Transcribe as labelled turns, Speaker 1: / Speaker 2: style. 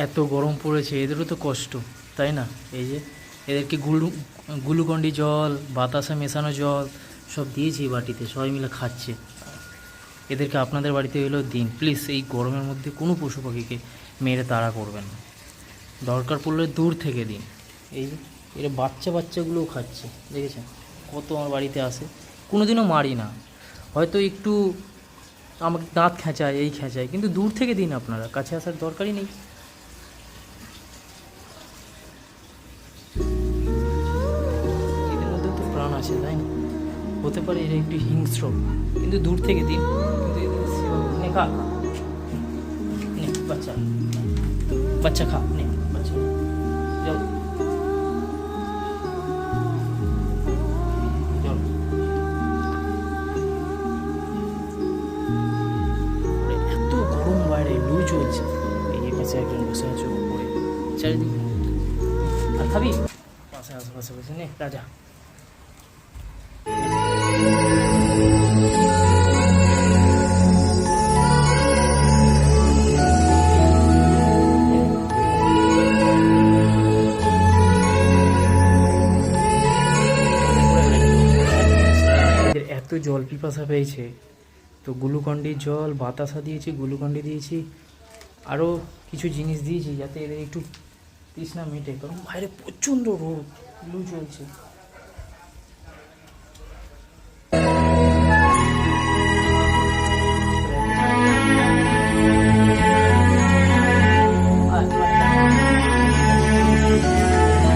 Speaker 1: এত গরম পড়েছে, এদেরও তো কষ্ট, তাই না? এই যে এদেরকে গ্লুকন্ডি জল, বাতাসা মেশানো জল সব দিয়েছি বাটিতে, সবাই মিলে খাচ্ছে। এদেরকে আপনাদের বাড়িতে এলেও দিন প্লিজ। এই গরমের মধ্যে কোনো পশু পাখিকে মেরে তাড়া করবেন না, দরকার পড়লে দূর থেকে দিন। এই যে এরা বাচ্চাগুলোও খাচ্ছে, দেখেছেন কত আমার বাড়িতে আসে, কোনো দিনও মারি না, হয়তো একটু আমাকে দাঁত খেঁচায়, এই খেঁচায়, কিন্তু দূর থেকে দিন, আপনারা কাছে আসার দরকারই নেই। এদের মধ্যেও তো প্রাণ আছে, তাই না? হতে পারে এরা একটু হিংস্র, কিন্তু দূর থেকে দিন। কিন্তু এদের সেবা নে, খা, নে বাচ্চা, বাচ্চা খা, নে বাচ্চা, জল জল। এত গরম বাইরে, লু চলছে, এই পাশে একজন বসে আছে উপরে চারিদিকে। আর খাবি? পাশে আশেপাশে বসে নে রাজা। এদের এত জল পিপাসা পেয়েছে, তো গ্লুকন্ডির জল, বাতাসা দিয়েছি, গ্লুকন্ডি দিয়েছি, আরও কিছু জিনিস দিয়েছি যাতে এদের একটু তৃষ্ণা মেটে, কারণ বাইরে প্রচণ্ড রোদ, লু চলছে।